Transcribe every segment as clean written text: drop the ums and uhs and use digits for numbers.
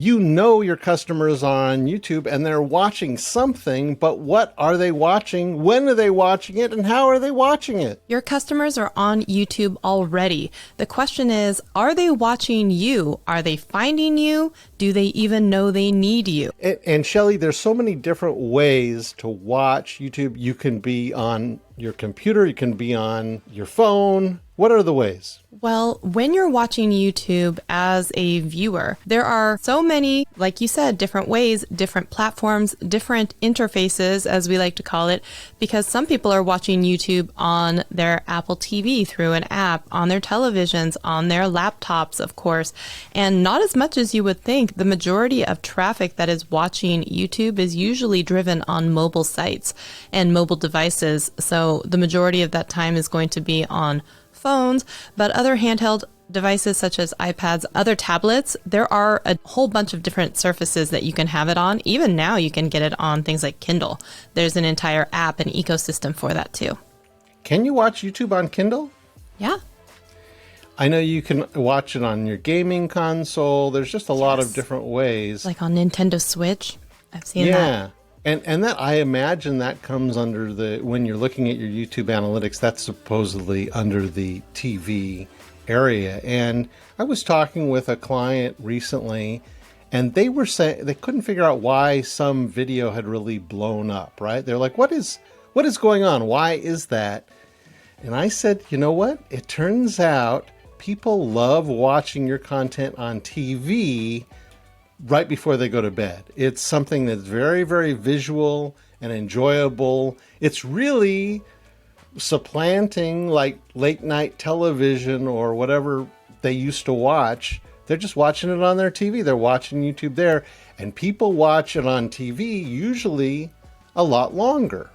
You know your customers are on YouTube and they're watching something, but what are they watching? When are they watching it? And how are they watching it? Your customers are on YouTube already. The question is, are they watching you? Are they finding you? Do they even know they need you? And Shelley, there's so many different ways to watch YouTube. You can be on your computer, you can be on your phone. What are the ways? Well, when you're watching YouTube as a viewer, there are so many, like you said, different ways, different platforms, different interfaces, as we like to call it, because some people are watching YouTube on their Apple TV through an app, on their televisions, on their laptops, of course, and not as much as you would think. The majority of traffic that is watching YouTube is usually driven on mobile sites and mobile devices, so the majority of that time is going to be on phones, but other handheld devices such as iPads, other tablets, there are a whole bunch of different surfaces that you can have it on. Even now you can get it on things like Kindle. There's an entire app and ecosystem for that too. Can you watch YouTube on Kindle? Yeah. I know you can watch it on your gaming console. There's just a lot of different ways. Like on Nintendo Switch. I've seen that. Yeah. And that, I imagine that comes under when you're looking at your YouTube analytics, that's supposedly under the TV area. And I was talking with a client recently, and they were saying they couldn't figure out why some video had really blown up, right? They're like, what is going on? Why is that? And I said, you know what? It turns out people love watching your content on TV right before they go to bed. It's something that's very, very visual and enjoyable. It's really supplanting like late night television or whatever they used to watch. They're just watching it on their TV. They're watching YouTube there. And people watch it on TV usually a lot longer.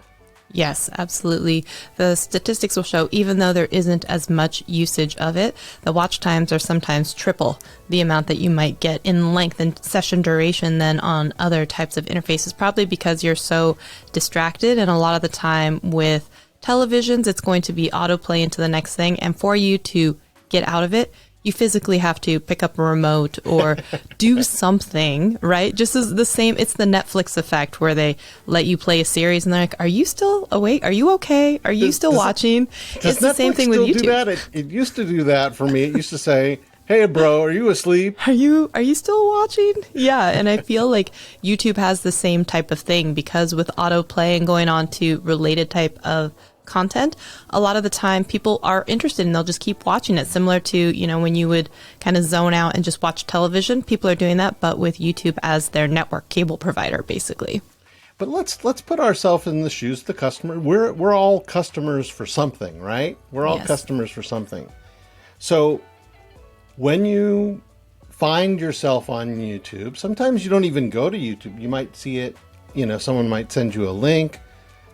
Yes, absolutely. The statistics will show, even though there isn't as much usage of it, the watch times are sometimes triple the amount that you might get in length and session duration than on other types of interfaces, probably because you're so distracted. And a lot of the time with televisions, it's going to be autoplay into the next thing. And for you to get out of it, you physically have to pick up a remote or do something, right? Just as the same, it's the Netflix effect where they let you play a series and they're like, are you still awake? Are you okay? Are you still watching? It's the same thing with YouTube. Do that? It used to do that for me. It used to say, hey, bro, are you asleep? Are you still watching? Yeah, and I feel like YouTube has the same type of thing because with autoplay and going on to related type of content, a lot of the time people are interested and they'll just keep watching it, similar to, you know, when you would kind of zone out and just watch television. People are doing that, but with YouTube as their network cable provider, basically. But let's put ourselves in the shoes of the customer. We're all customers for something, right? We're all customers for something. So when you find yourself on YouTube, sometimes you don't even go to YouTube. You might see it, you know, someone might send you a link.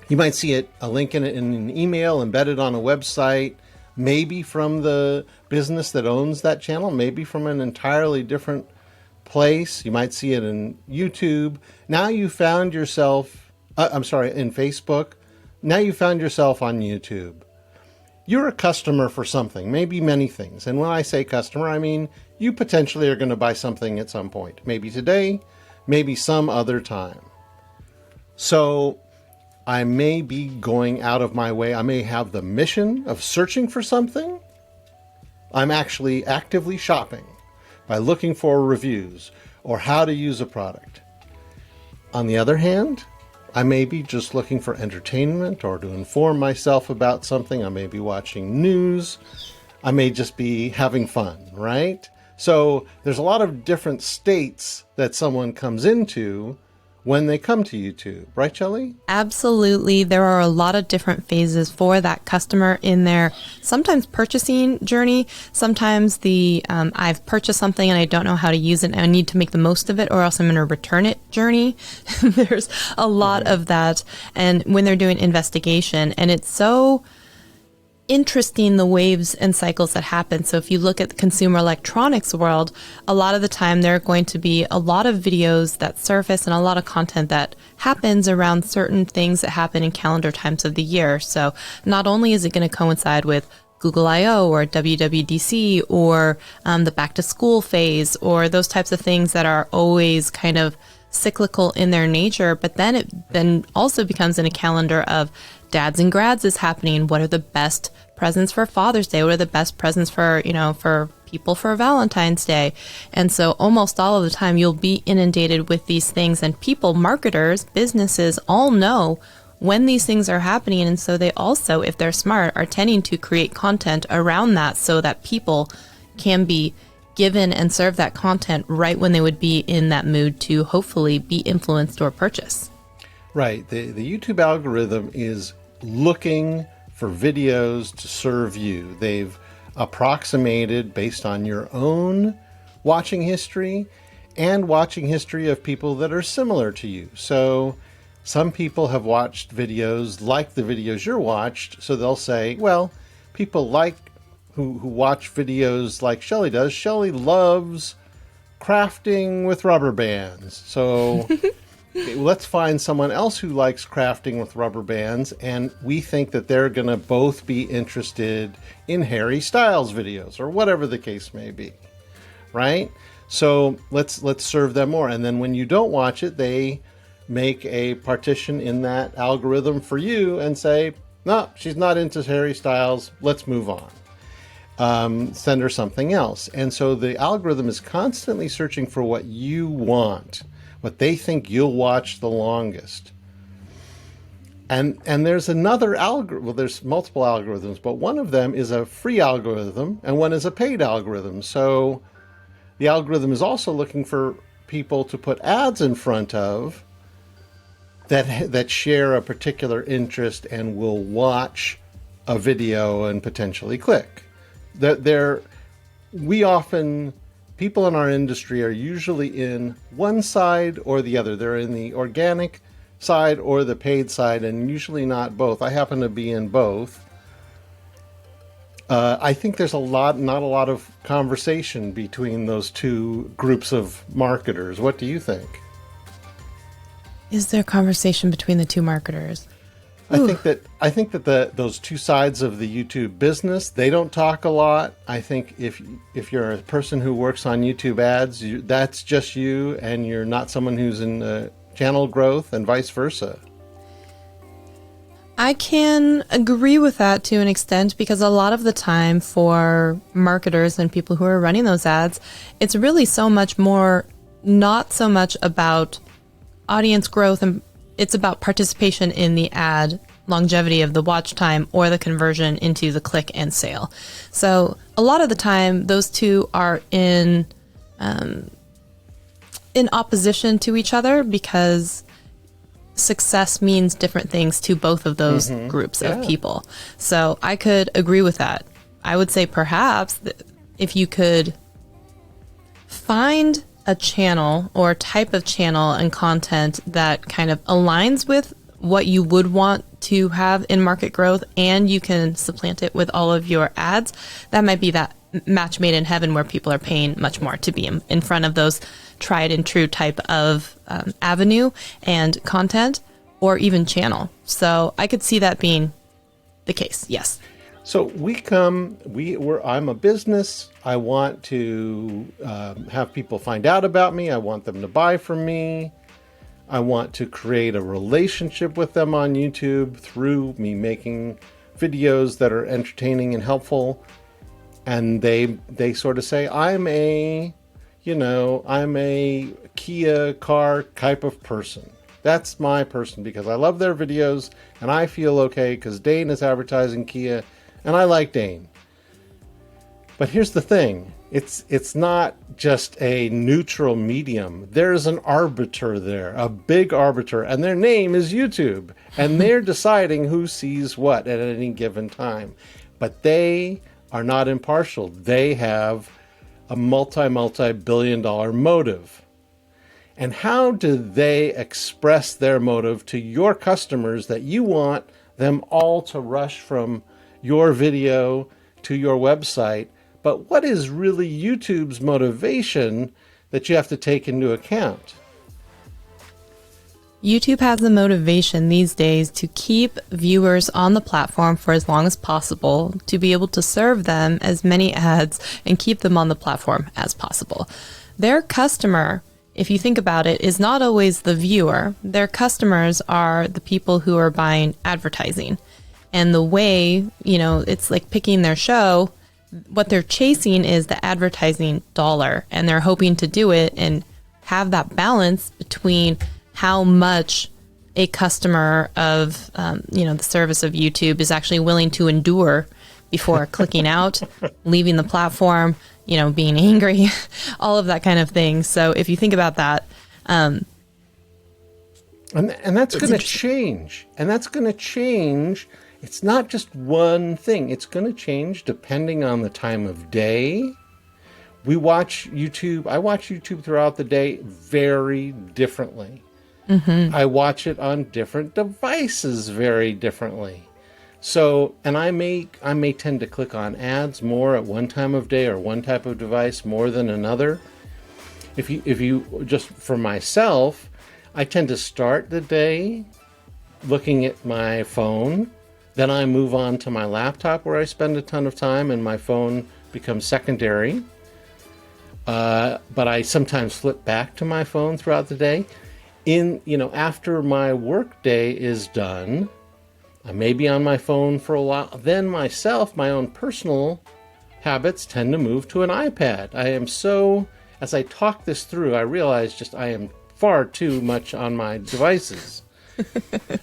You might see a link in an email embedded on a website, maybe from the business that owns that channel, maybe from an entirely different place. You might see it in YouTube. Now you found yourself, in Facebook. Now you found yourself on YouTube. You're a customer for something, maybe many things. And when I say customer, I mean you potentially are going to buy something at some point. Maybe today, maybe some other time. So I may be going out of my way. I may have the mission of searching for something. I'm actually actively shopping by looking for reviews or how to use a product. On the other hand, I may be just looking for entertainment or to inform myself about something. I may be watching news. I may just be having fun, right? So there's a lot of different states that someone comes into when they come to YouTube, right, Shelley? Absolutely. There are a lot of different phases for that customer in their sometimes purchasing journey. Sometimes I've purchased something and I don't know how to use it and I need to make the most of it or else I'm going to return it journey. There's a lot of that. And when they're doing investigation, and it's so interesting, the waves and cycles that happen. So if you look at the consumer electronics world, a lot of the time there are going to be a lot of videos that surface and a lot of content that happens around certain things that happen in calendar times of the year. So not only is it going to coincide with Google I/O or WWDC or the back to school phase or those types of things that are always kind of cyclical in their nature. But then it then also becomes in a calendar of dads and grads is happening. What are the best presents for Father's Day? What are the best presents for, for people for Valentine's Day? And so almost all of the time you'll be inundated with these things, and people, marketers, businesses all know when these things are happening. And so they also, if they're smart, are tending to create content around that so that people can be given and served that content right when they would be in that mood to hopefully be influenced or purchase. Right. The YouTube algorithm is looking for videos to serve you. They've approximated based on your own watching history and watching history of people that are similar to you. So some people have watched videos like the videos you're watched, so they'll say, well, people like who watch videos like Shelley does. Shelley loves crafting with rubber bands. So let's find someone else who likes crafting with rubber bands, and we think that they're going to both be interested in Harry Styles videos or whatever the case may be, right? So let's serve them more. And then when you don't watch it, they make a partition in that algorithm for you and say, no, she's not into Harry Styles. Let's move on. Send her something else. And so the algorithm is constantly searching for what you want, what they think you'll watch the longest. And there's another algorithm. Well, there's multiple algorithms, but one of them is a free algorithm and one is a paid algorithm. So the algorithm is also looking for people to put ads in front of that share a particular interest and will watch a video and potentially click. People in our industry are usually in one side or the other. They're in the organic side or the paid side, and usually not both. I happen to be in both. I think there's not a lot of conversation between those two groups of marketers. What do you think? Is there conversation between the two marketers? I think that those two sides of the YouTube business, they don't talk a lot. I think if you're a person who works on YouTube ads, that's just you, and you're not someone who's in channel growth, and vice versa. I can agree with that to an extent, because a lot of the time for marketers and people who are running those ads, it's really so much more, not so much about audience growth, and it's about participation in the ad, longevity of the watch time, or the conversion into the click and sale. So a lot of the time, those two are in opposition to each other, because success means different things to both of those groups of people. So I could agree with that. I would say perhaps if you could find a channel or type of channel and content that kind of aligns with what you would want to have in market growth, and you can supplant it with all of your ads, that might be that match made in heaven where people are paying much more to be in front of those tried and true type of avenue and content, or even channel. So I could see that being the case. Yes. So I'm a business. I want to have people find out about me. I want them to buy from me. I want to create a relationship with them on YouTube through me making videos that are entertaining and helpful. And they sort of say, I'm a Kia car type of person. That's my person because I love their videos and I feel okay because Dane is advertising Kia and I like Dane. But here's the thing. It's not just a neutral medium. There's an arbiter there, a big arbiter, and their name is YouTube. And they're deciding who sees what at any given time. But they are not impartial. They have a multi-billion-dollar motive. And how do they express their motive to your customers that you want them all to rush from your video to your website? But what is really YouTube's motivation that you have to take into account? YouTube has the motivation these days to keep viewers on the platform for as long as possible, to be able to serve them as many ads and keep them on the platform as possible. Their customer, if you think about it, is not always the viewer. Their customers are the people who are buying advertising. And the way, it's like picking their show, what they're chasing is the advertising dollar, and they're hoping to do it and have that balance between how much a customer of, the service of YouTube is actually willing to endure before clicking out, leaving the platform, being angry, all of that kind of thing. So if you think about that, and that's going to change. And that's going to change. It's not just one thing. It's going to change depending on the time of day. I watch YouTube throughout the day very differently. Mm-hmm. I watch it on different devices very differently. So, and I may tend to click on ads more at one time of day or one type of device more than another. If you just for myself, I tend to start the day looking at my phone. Then I move on to my laptop where I spend a ton of time, and my phone becomes secondary. But I sometimes flip back to my phone throughout the day. After my work day is done, I may be on my phone for a while. Then my own personal habits tend to move to an iPad. As I talk this through, I realize I am far too much on my devices.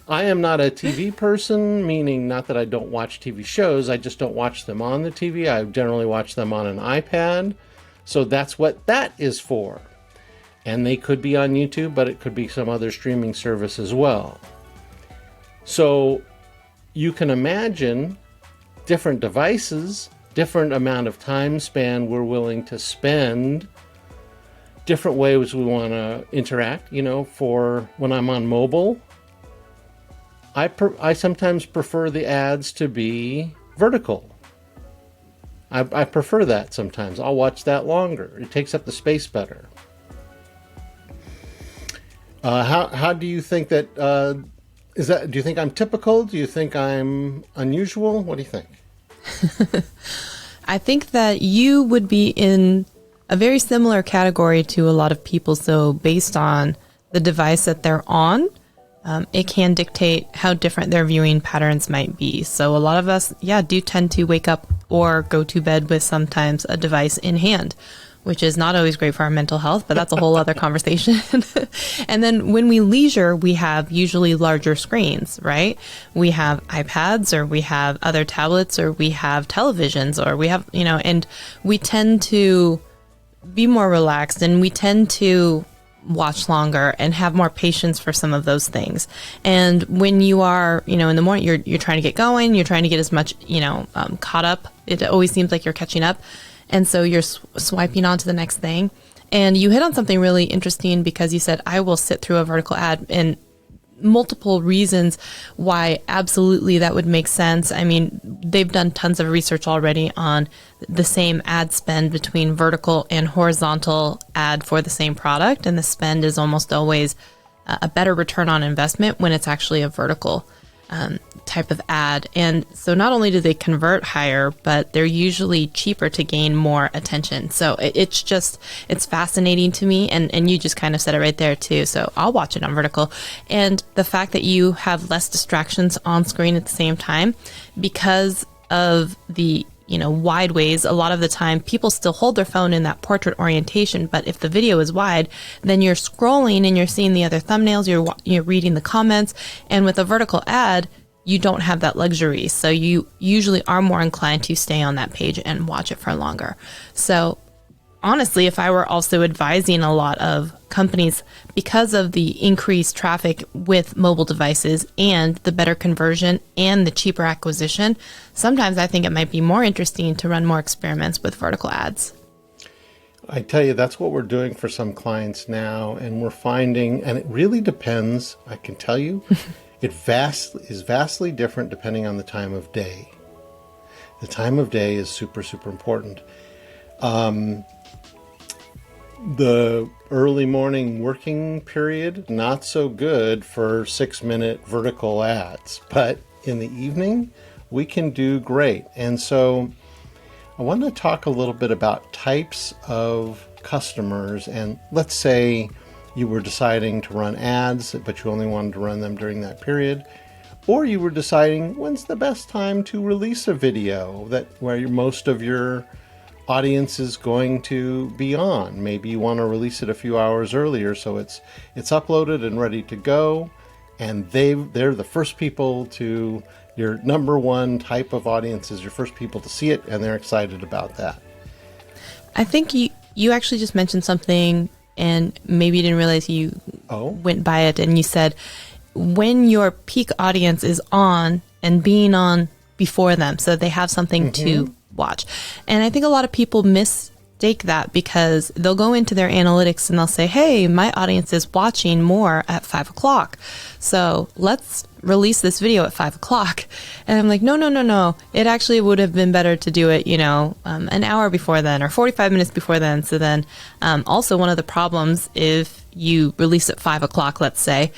I am not a TV person, meaning not that I don't watch TV shows. I just don't watch them on the TV. I generally watch them on an iPad. So that's what that is for. And they could be on YouTube, but it could be some other streaming service as well. So you can imagine different devices, different amount of time span we're willing to spend, different ways we want to interact. For when I'm on mobile, I sometimes prefer the ads to be vertical. I prefer that sometimes. I'll watch that longer. It takes up the space better. How do you think that, do you think I'm typical? Do you think I'm unusual? What do you think? I think that you would be in a very similar category to a lot of people. So based on the device that they're on, it can dictate how different their viewing patterns might be. So a lot of us, do tend to wake up or go to bed with sometimes a device in hand, which is not always great for our mental health, but that's a whole other conversation. And then when we leisure, we have usually larger screens, right? We have iPads, or we have other tablets, or we have televisions, or we have, and we tend to be more relaxed, and we tend to watch longer and have more patience for some of those things. And when you are, in the morning, you're trying to get going, you're trying to get as much, caught up. It always seems like you're catching up. And so you're swiping on to the next thing. And you hit on something really interesting, because you said, I will sit through a vertical ad, and multiple reasons why absolutely that would make sense. I mean, they've done tons of research already on the same ad spend between vertical and horizontal ad for the same product. And the spend is almost always a better return on investment when it's actually a vertical type of ad. And so not only do they convert higher, but they're usually cheaper to gain more attention. So it's fascinating to me. And you just kind of said it right there too. So I'll watch it on vertical. And the fact that you have less distractions on screen at the same time, because of the wide ways, a lot of the time people still hold their phone in that portrait orientation. But if the video is wide, then you're scrolling and you're seeing the other thumbnails, you're reading the comments. And with a vertical ad, you don't have that luxury. So you usually are more inclined to stay on that page and watch it for longer. So honestly, if I were also advising a lot of companies, because of the increased traffic with mobile devices and the better conversion and the cheaper acquisition, sometimes I think it might be more interesting to run more experiments with vertical ads. I tell you, that's what we're doing for some clients now. And we're finding, and it really depends, I can tell you, it is vastly different depending on the time of day. The time of day is super, super important. The early morning working period, not so good for 6-minute vertical ads, but in the evening, we can do great. And so I want to talk a little bit about types of customers. And let's say you were deciding to run ads, but you only wanted to run them during that period. Or you were deciding when's the best time to release a video where most of your audience is going to be on. Maybe you want to release it a few hours earlier so it's uploaded and ready to go, and they're the first people to your number one type of audience is your first people to see it, and they're excited about that. I think you actually just mentioned something, and maybe you didn't realize you went by it, and you said when your peak audience is on and being on before them so they have something to watch. And I think a lot of people mistake that because they'll go into their analytics and they'll say, hey, my audience is watching more at 5 o'clock. So let's release this video at 5 o'clock. And I'm like, no. It actually would have been better to do it, an hour before then or 45 minutes before then. So then also one of the problems, if you release at 5 o'clock, let's say,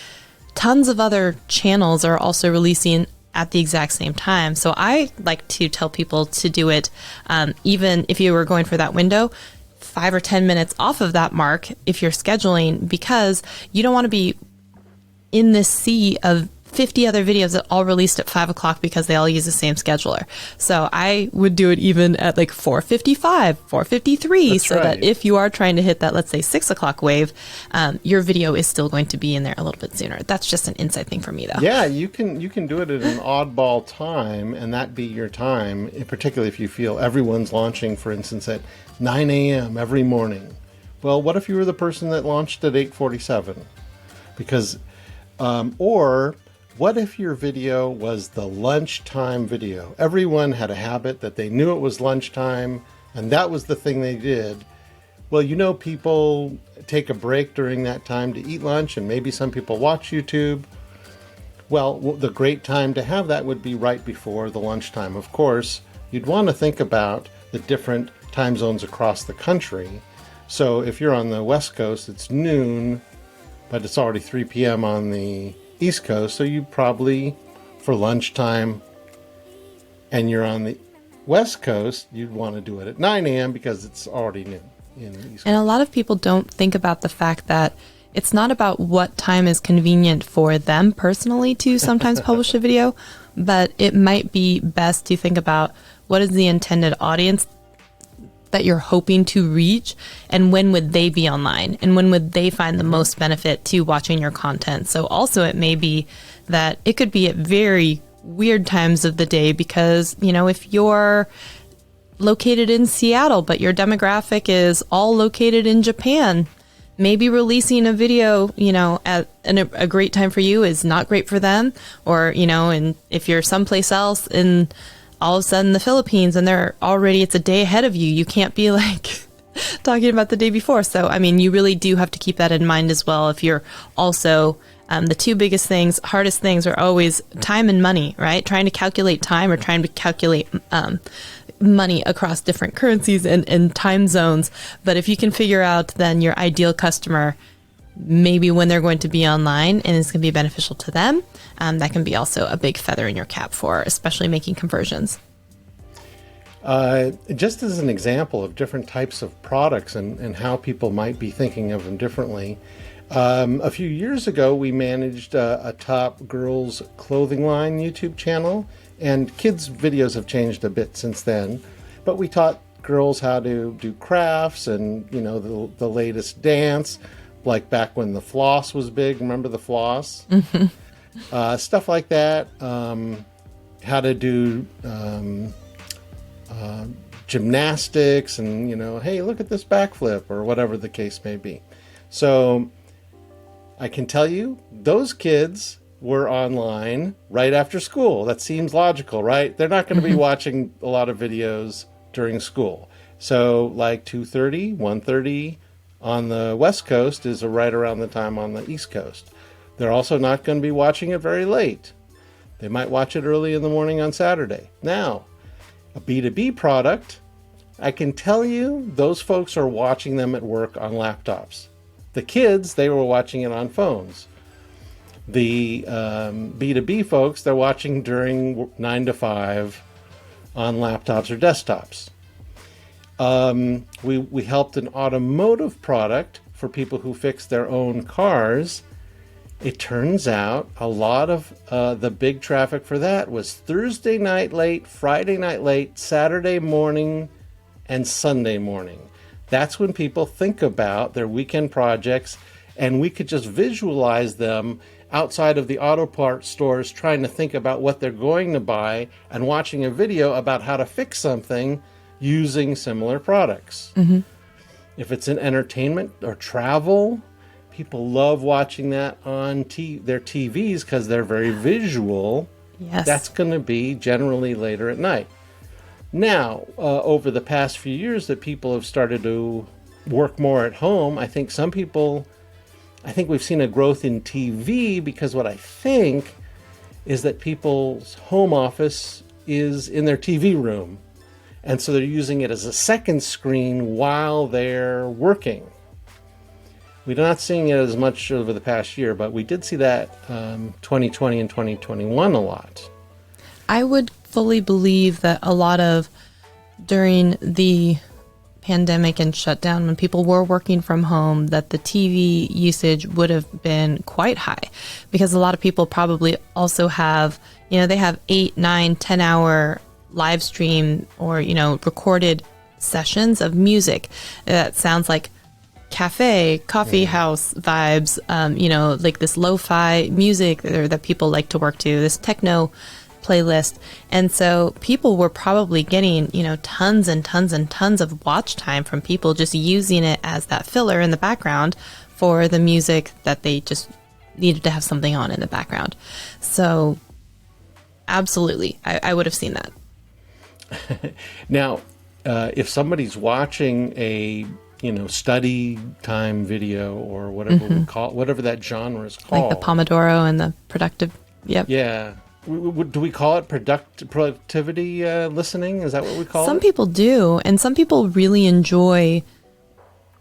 tons of other channels are also releasing at the exact same time. So I like to tell people to do it, even if you were going for that window, 5 or 10 minutes off of that mark if you're scheduling, because you don't want to be in this sea of 50 other videos that all released at 5 o'clock because they all use the same scheduler. So I would do it even at like 4:55, 4:53, so that if you are trying to hit that, let's say 6 o'clock wave, your video is still going to be in there a little bit sooner. That's just an insight thing for me, though. Yeah, you can do it at an oddball time, and that be your time, particularly if you feel everyone's launching, for instance, at 9 a.m. every morning. Well, what if you were the person that launched at 8:47? Because, or what if your video was the lunchtime video? Everyone had a habit that they knew it was lunchtime, and that was the thing they did. Well, people take a break during that time to eat lunch, and maybe some people watch YouTube. Well, the great time to have that would be right before the lunchtime. Of course, you'd want to think about the different time zones across the country. So if you're on the West Coast, it's noon, but it's already 3 p.m. on the East Coast, so you probably, for lunchtime, and you're on the West Coast, you'd want to do it at 9 a.m. because it's already noon in the East Coast. And a lot of people don't think about the fact that it's not about what time is convenient for them personally to sometimes publish a video, but it might be best to think about what is the intended audience that you're hoping to reach, and when would they be online, and when would they find the most benefit to watching your content. So also it may be that it could be at very weird times of the day because, if you're located in Seattle, but your demographic is all located in Japan, maybe releasing a video, at a great time for you is not great for them. Or, and if you're someplace else in all of a sudden the Philippines and it's a day ahead of you, you can't be like talking about the day before. So, you really do have to keep that in mind as well. If you're also, the two hardest things are always time and money, right? Trying to calculate time or trying to calculate money across different currencies and time zones. But if you can figure out then your ideal customer, maybe when they're going to be online and it's going to be beneficial to them, that can be also a big feather in your cap for especially making conversions. Just as an example of different types of products and how people might be thinking of them differently, a few years ago we managed a top girls clothing line YouTube channel, and kids' videos have changed a bit since then, but we taught girls how to do crafts and the latest dance, like back when the floss was big. Remember the floss? Mm-hmm. Stuff like that. How to do gymnastics and, hey, look at this backflip or whatever the case may be. So I can tell you those kids were online right after school. That seems logical, right? They're not going to be watching a lot of videos during school. So like 2:30, 1:30 on the West Coast is right around the time on the East Coast. They're also not going to be watching it very late. They might watch it early in the morning on Saturday. Now, a B2B product, I can tell you those folks are watching them at work on laptops. The kids, they were watching it on phones. The B2B folks, they're watching during 9 to 5 on laptops or desktops. We helped an automotive product for people who fix their own cars. It turns out a lot of the big traffic for that was Thursday night late, Friday night late, Saturday morning, and Sunday morning. That's when people think about their weekend projects, and we could just visualize them outside of the auto parts stores trying to think about what they're going to buy and watching a video about how to fix something using similar products. Mm-hmm. If it's in entertainment or travel, people love watching that on their TVs because they're very visual. Yes. That's going to be generally later at night. Now, over the past few years that people have started to work more at home, I think we've seen a growth in TV because what I think is that people's home office is in their TV room. And so they're using it as a second screen while they're working. We're not seeing it as much over the past year, but we did see that 2020 and 2021 a lot. I would fully believe that a lot of during the pandemic and shutdown, when people were working from home, that the TV usage would have been quite high because a lot of people probably also have, they have 8, 9, 10 hour live stream or, recorded sessions of music that sounds like coffee house vibes, like this lo-fi music that people like to work to, this techno playlist. And so people were probably getting, tons and tons and tons of watch time from people just using it as that filler in the background for the music that they just needed to have something on in the background. So absolutely, I would have seen that. Now, if somebody's watching a study time video or whatever we call whatever that genre is called, like the Pomodoro and the productive. Yep. Yeah. Do we call it productivity listening? Is that what we call it? Some people do, and some people really enjoy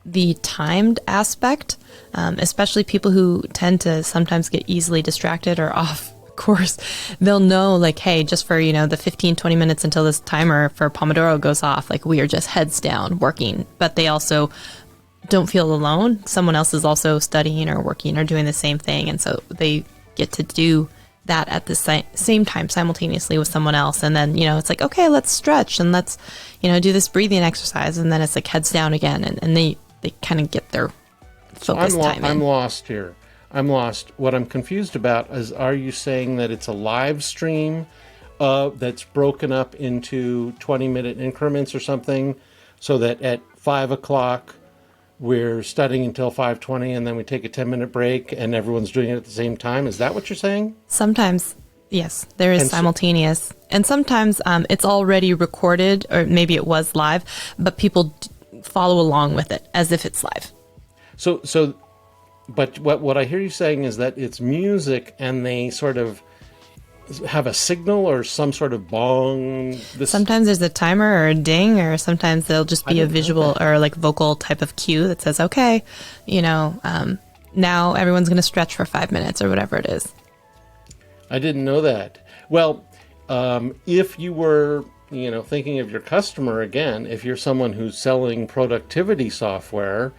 the timed aspect, especially people who tend to sometimes get easily distracted or off course. They'll know, like, hey, just for, the 15, 20 minutes until this timer for Pomodoro goes off, like, we are just heads down working. But they also don't feel alone. Someone else is also studying or working or doing the same thing. And so they get to do that at the same time simultaneously with someone else. And then, it's like, okay, let's stretch and let's, do this breathing exercise. And then it's like heads down again. And they kind of get their focus time in. I'm lost here. I'm lost. What I'm confused about is, are you saying that it's a live stream that's broken up into 20-minute increments or something, so that at 5 o'clock we're studying until 5:20 and then we take a 10-minute break and everyone's doing it at the same time? Is that what you're saying? Sometimes, yes, there is simultaneous. And sometimes it's already recorded, or maybe it was live, but people follow along with it as if it's live. But what I hear you saying is that it's music and they sort of have a signal or some sort of bong. Sometimes there's a timer or a ding, or sometimes there'll just be a visual or like vocal type of cue that says, okay, now everyone's going to stretch for 5 minutes or whatever it is. I didn't know that. Well, if you were, thinking of your customer again, if you're someone who's selling productivity software,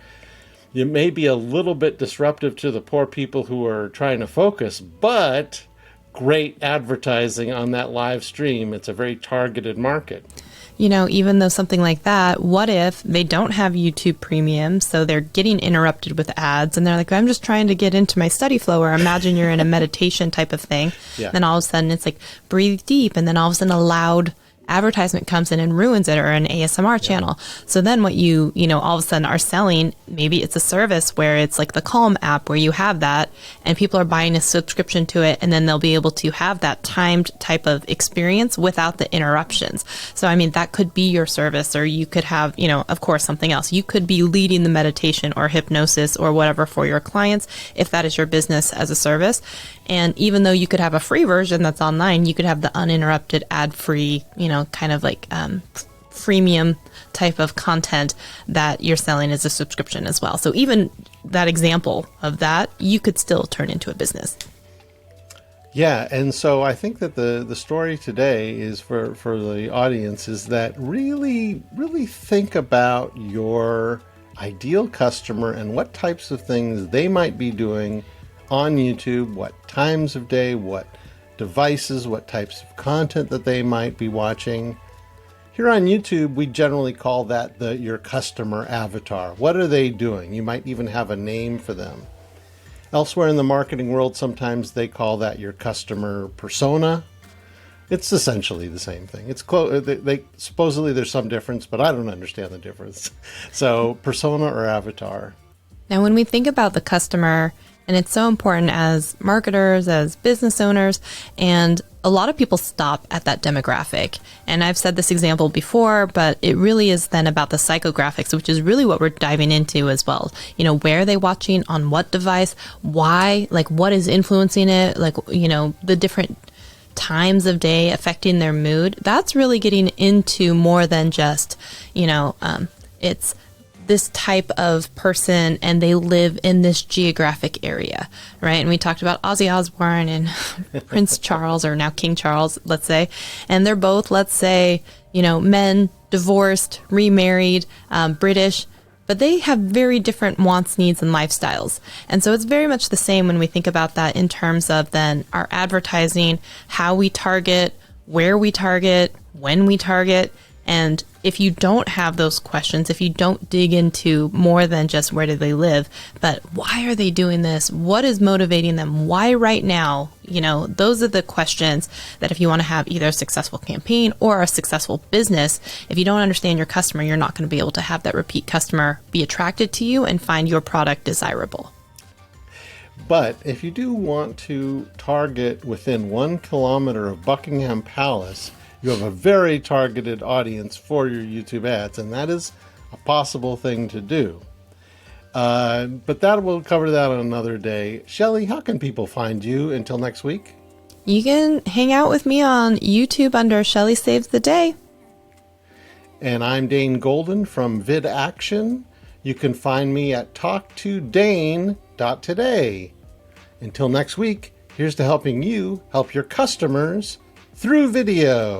it may be a little bit disruptive to the poor people who are trying to focus, but great advertising on that live stream. It's a very targeted market. Even though something like that, what if they don't have YouTube Premium, so they're getting interrupted with ads, and they're like, I'm just trying to get into my study flow, or imagine you're in a meditation type of thing. Yeah. Then all of a sudden it's like, breathe deep, and then all of a sudden a loud advertisement comes in and ruins it, or an ASMR channel. So then what you all of a sudden are selling, maybe it's a service where it's like the Calm app where you have that and people are buying a subscription to it, and then they'll be able to have that timed type of experience without the interruptions. So, that could be your service, or you could have, of course, something else. You could be leading the meditation or hypnosis or whatever for your clients, if that is your business as a service. And even though you could have a free version that's online, you could have the uninterrupted ad-free, kind of like freemium type of content that you're selling as a subscription as well. So even that example of that, you could still turn into a business. Yeah, and so I think that the story today is for the audience is that really think about your ideal customer and what types of things they might be doing on YouTube, what times of day, what devices, what types of content that they might be watching. Here on YouTube, we generally call that your customer avatar. What are they doing? You might even have a name for them. Elsewhere in the marketing world, sometimes they call that your customer persona. It's essentially the same thing. It's supposedly there's some difference, but I don't understand the difference. So persona or avatar. Now, when we think about the customer, and it's so important as marketers, as business owners, and a lot of people stop at that demographic. And I've said this example before, but it really is then about the psychographics, which is really what we're diving into as well. You know, where are they watching, on what device, why, like what is influencing it, like, you know, the different times of day affecting their mood. That's really getting into more than just, you know, it's this type of person and they live in this geographic area, right? And we talked about Ozzy Osbourne and Prince Charles, or now King Charles, let's say, and they're both, let's say, you know, men, divorced, remarried, British, but they have very different wants, needs, and lifestyles. And so it's very much the same when we think about that in terms of then our advertising, how we target, where we target, when we target. And if you don't have those questions, if you don't dig into more than just where do they live, but why are they doing this? What is motivating them? Why right now? You know, those are the questions that if you want to have either a successful campaign or a successful business, if you don't understand your customer, you're not going to be able to have that repeat customer be attracted to you and find your product desirable. But if you do want to target within 1 kilometer of Buckingham Palace, you have a very targeted audience for your YouTube ads, and that is a possible thing to do. But we'll cover that on another day. Shelley, how can people find you until next week? You can hang out with me on YouTube under Shelley Saves the Day. And I'm Dane Golden from VidAction. You can find me at talktodane.today. Until next week, here's to helping you help your customers through video.